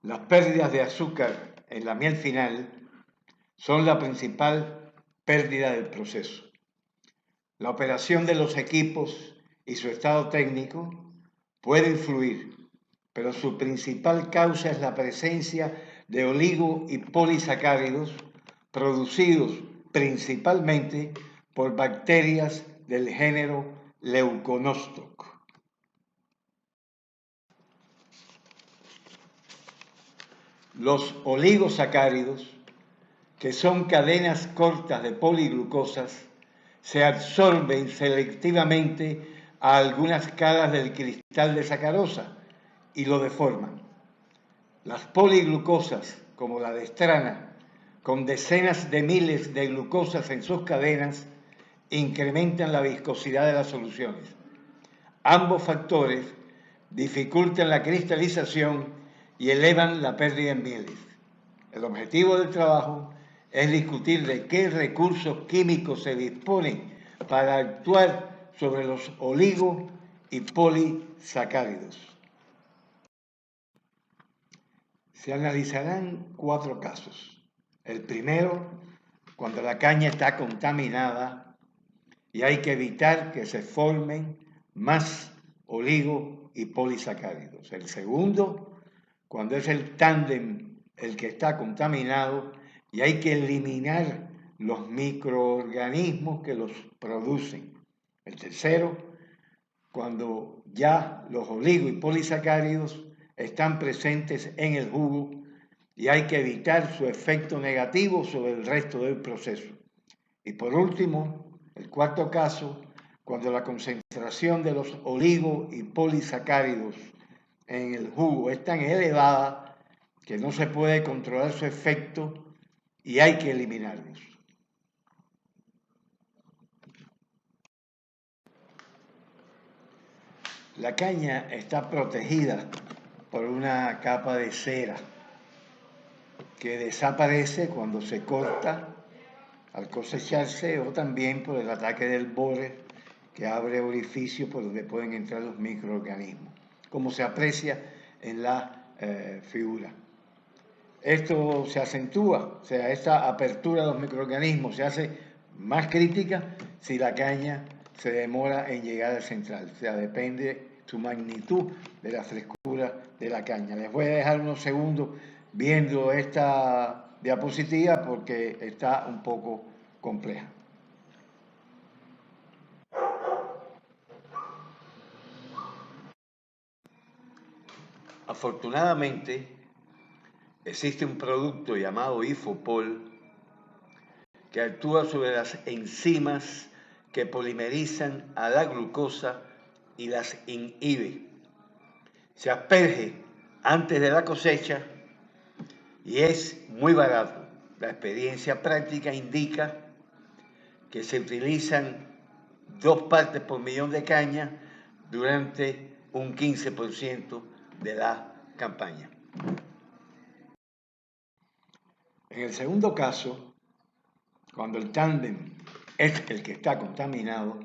Las pérdidas de azúcar en la miel final son la principal pérdida del proceso. La operación de los equipos y su estado técnico puede influir, pero su principal causa es la presencia de oligo y polisacáridos producidos principalmente por bacterias del género Leuconostoc. Los oligosacáridos, que son cadenas cortas de poliglucosas, se absorben selectivamente a algunas caras del cristal de sacarosa y lo deforman. Las poliglucosas, como la destrana, con decenas de miles de glucosas en sus cadenas, incrementan la viscosidad de las soluciones. Ambos factores dificultan la cristalización y elevan la pérdida en mieles. El objetivo del trabajo es discutir de qué recursos químicos se disponen para actuar sobre los oligo y polisacáridos. Se analizarán 4 casos. El primero, cuando la caña está contaminada y hay que evitar que se formen más oligo y polisacáridos. El segundo, cuando es el tándem el que está contaminado y hay que eliminar los microorganismos que los producen. El tercero, cuando ya los oligo y polisacáridos están presentes en el jugo y hay que evitar su efecto negativo sobre el resto del proceso. Y por último, el cuarto caso, cuando la concentración de los oligo y polisacáridos en el jugo es tan elevada que no se puede controlar su efecto y hay que eliminarlos. La caña está protegida por una capa de cera que desaparece cuando se corta al cosecharse o también por el ataque del bore que abre orificios por donde pueden entrar los microorganismos, como se aprecia en la figura. Esto se acentúa, o sea, esta apertura de los microorganismos se hace más crítica si la caña se demora en llegar al central, o sea, depende su magnitud de la frescura de la caña. Les voy a dejar unos segundos viendo esta diapositiva porque está un poco compleja. Afortunadamente, existe un producto llamado Ifopol que actúa sobre las enzimas que polimerizan a la glucosa y las inhibe. Se asperge antes de la cosecha y es muy barato. La experiencia práctica indica que se utilizan 2 partes por millón de caña durante un 15% de la campaña. En el segundo caso, cuando el tándem es el que está contaminado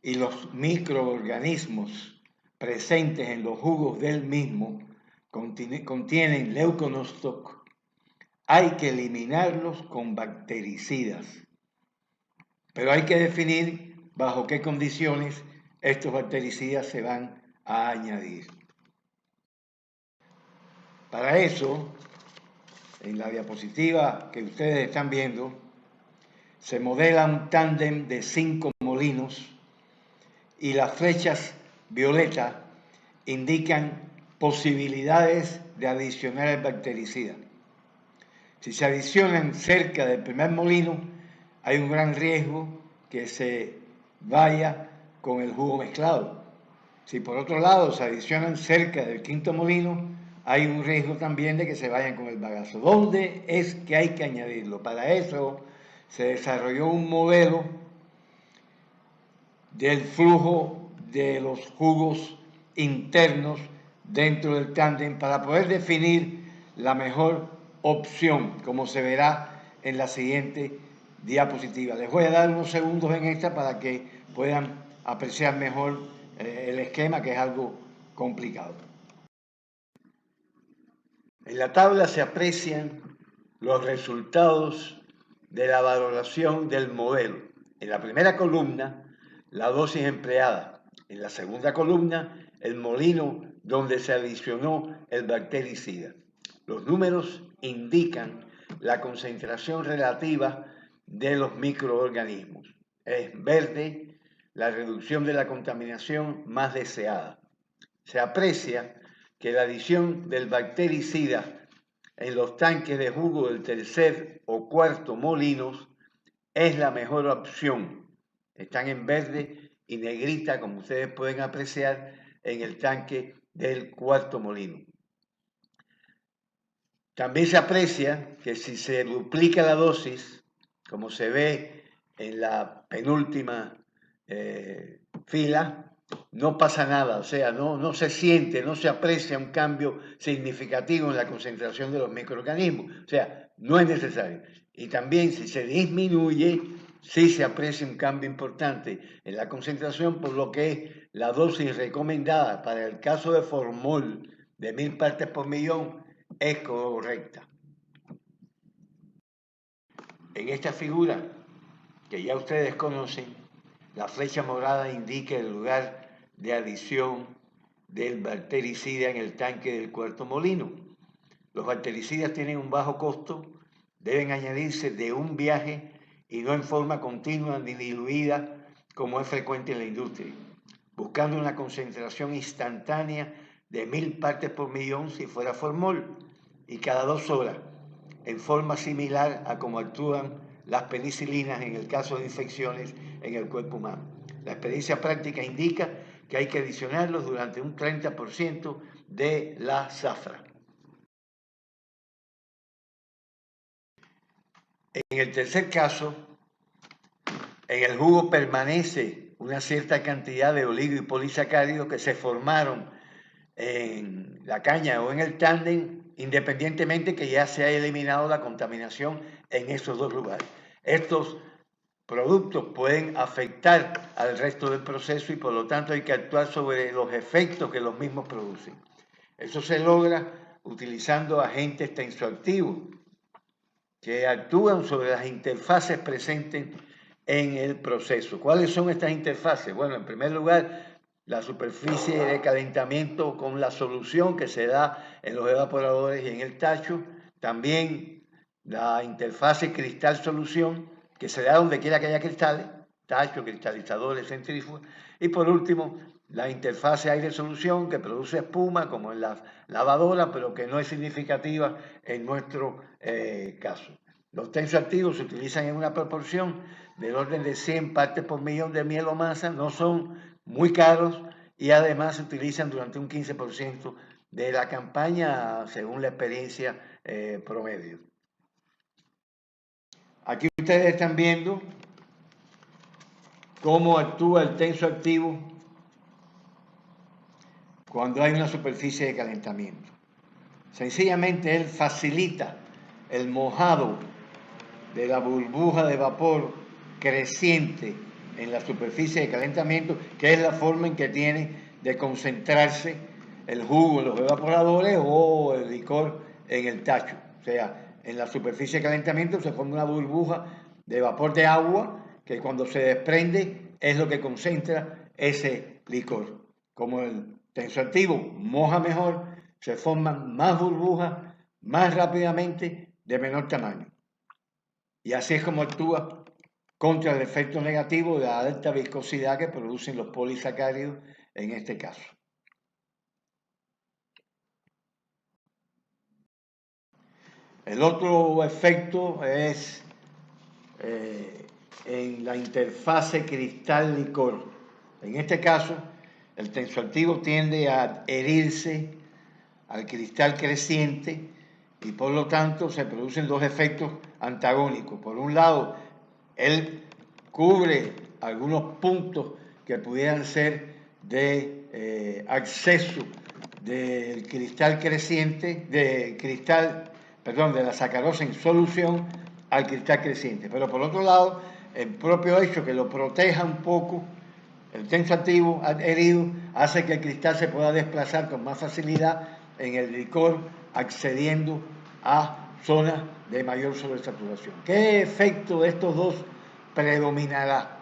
y los microorganismos presentes en los jugos del mismo contienen leuconostoc, hay que eliminarlos con bactericidas. Pero hay que definir bajo qué condiciones estos bactericidas se van a añadir. Para eso, en la diapositiva que ustedes están viendo, se modela un tándem de 5 molinos y las flechas violeta indican posibilidades de adicionar el bactericida. Si se adicionan cerca del primer molino, hay un gran riesgo que se vaya con el jugo mezclado. Si por otro lado se adicionan cerca del quinto molino, hay un riesgo también de que se vayan con el bagazo. ¿Dónde es que hay que añadirlo? Para eso se desarrolló un modelo del flujo de los jugos internos dentro del tándem para poder definir la mejor opción, como se verá en la siguiente diapositiva. Les voy a dar unos segundos en esta para que puedan apreciar mejor el esquema, que es algo complicado. En la tabla se aprecian los resultados de la valoración del modelo. En la primera columna, la dosis empleada. En la segunda columna, el molino donde se adicionó el bactericida. Los números indican la concentración relativa de los microorganismos. En verde, la reducción de la contaminación más deseada. Se aprecia que la adición del bactericida en los tanques de jugo del tercer o cuarto molinos es la mejor opción. Están en verde y negrita, como ustedes pueden apreciar, en el tanque del cuarto molino. También se aprecia que si se duplica la dosis, como se ve en la penúltima fila, no pasa nada, o sea, no se siente, no se aprecia un cambio significativo en la concentración de los microorganismos, o sea, no es necesario. Y también si se disminuye, sí se aprecia un cambio importante en la concentración, por lo que la dosis recomendada para el caso de formol de 1000 partes por millón es correcta. En esta figura, que ya ustedes conocen, la flecha morada indica el lugar de adición del bactericida en el tanque del cuarto molino. Los bactericidas tienen un bajo costo, deben añadirse de un viaje y no en forma continua ni diluida como es frecuente en la industria, buscando una concentración instantánea de 1000 partes por millón si fuera formol y cada 2 horas, en forma similar a como actúan las penicilinas en el caso de infecciones en el cuerpo humano. La experiencia práctica indica que hay que adicionarlos durante un 30% de la zafra. En el tercer caso, en el jugo permanece una cierta cantidad de oligo y polisacáridos que se formaron en la caña o en el tándem, independientemente que ya se haya eliminado la contaminación en esos dos lugares. Estos productos pueden afectar al resto del proceso y por lo tanto hay que actuar sobre los efectos que los mismos producen. Eso se logra utilizando agentes tensoactivos que actúan sobre las interfaces presentes en el proceso. ¿Cuáles son estas interfaces? Bueno, en primer lugar, la superficie de calentamiento con la solución que se da en los evaporadores y en el tacho. También la interfase cristal-solución, que se da donde quiera que haya cristales, tacho, cristalizadores, centrífugas. Y por último, la interfase aire-solución, que produce espuma, como en la lavadora, pero que no es significativa en nuestro caso. Los tensoactivos se utilizan en una proporción del orden de 100 partes por millón de miel o masa, no son muy caros y además se utilizan durante un 15% de la campaña según la experiencia promedio. Aquí ustedes están viendo cómo actúa el tensoactivo cuando hay una superficie de calentamiento. Sencillamente él facilita el mojado de la burbuja de vapor creciente en la superficie de calentamiento, que es la forma en que tiene de concentrarse el jugo en los evaporadores o el licor en el tacho. O sea, en la superficie de calentamiento se forma una burbuja de vapor de agua que cuando se desprende es lo que concentra ese licor. Como el tensoactivo moja mejor, se forman más burbujas más rápidamente de menor tamaño. Y así es como actúa contra el efecto negativo de la alta viscosidad que producen los polisacáridos en este caso. El otro efecto es en la interfase cristal-licor. En este caso, el tensoactivo tiende a adherirse al cristal creciente y por lo tanto se producen dos efectos antagónicos. Por un lado, él cubre algunos puntos que pudieran ser de acceso del cristal creciente, de la sacarosa en solución al cristal creciente. Pero por otro lado, el propio hecho que lo proteja un poco, el tensoactivo adherido, hace que el cristal se pueda desplazar con más facilidad en el licor, accediendo a zonas de mayor sobresaturación. ¿Qué efecto de estos dos predominará?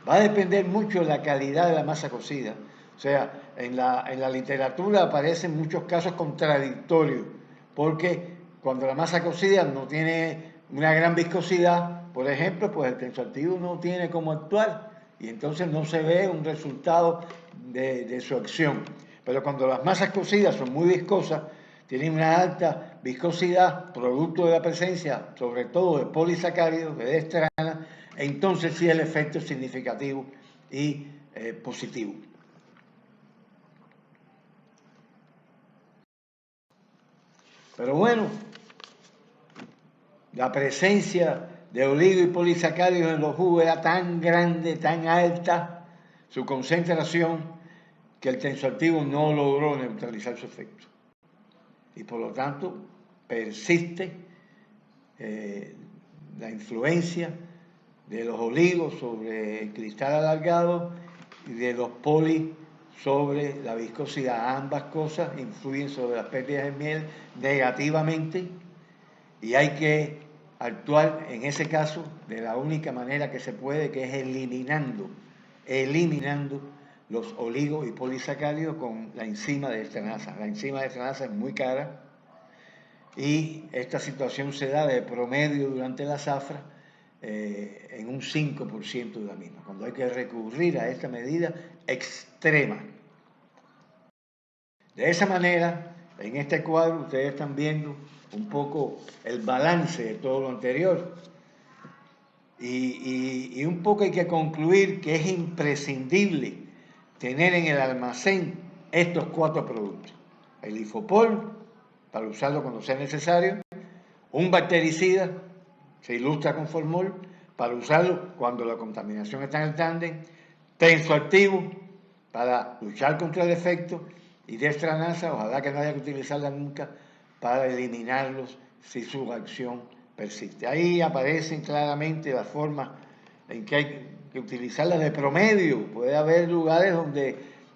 Va a depender mucho de la calidad de la masa cocida. O sea, en la literatura aparecen muchos casos contradictorios, porque cuando la masa cocida no tiene una gran viscosidad, por ejemplo, pues el tensoactivo no tiene cómo actuar y entonces no se ve un resultado de su acción. Pero cuando las masas cocidas son muy viscosas, tienen una alta viscosidad, producto de la presencia, sobre todo de polisacáridos, de dextrana, entonces sí el efecto es significativo y positivo. Pero bueno, la presencia de oligo y polisacáridos en los jugos era tan grande, tan alta, su concentración, que el tensoactivo no logró neutralizar su efecto. Y por lo tanto, persiste la influencia de los oligos sobre el cristal alargado y de los polis sobre la viscosidad. Ambas cosas influyen sobre las pérdidas de miel negativamente y hay que actuar en ese caso de la única manera que se puede, que es eliminando los oligos y polisacáridos con la enzima de dextranasa. La enzima de dextranasa es muy cara y esta situación se da de promedio durante la zafra en un 5% de la misma, cuando hay que recurrir a esta medida extrema. De esa manera, en este cuadro ustedes están viendo un poco el balance de todo lo anterior y un poco hay que concluir que es imprescindible tener en el almacén estos 4 productos: el Ifopol, para usarlo cuando sea necesario, un bactericida, se ilustra con formol, para usarlo cuando la contaminación está en el tándem, tensoactivo, para luchar contra el efecto, y dextranasa, ojalá que no haya que utilizarla nunca, para eliminarlos si su acción persiste. Ahí aparecen claramente las formas en que hay que utilizarla de promedio. Puede haber lugares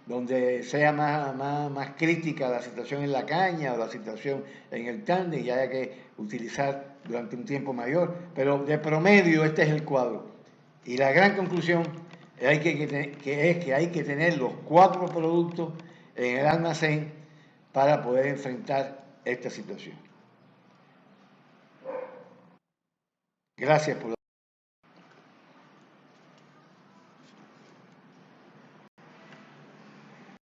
donde sea más crítica la situación en la caña o la situación en el tándem y haya que utilizar durante un tiempo mayor, pero de promedio este es el cuadro. Y la gran conclusión es que hay que tener los 4 productos en el almacén para poder enfrentar esta situación. Gracias por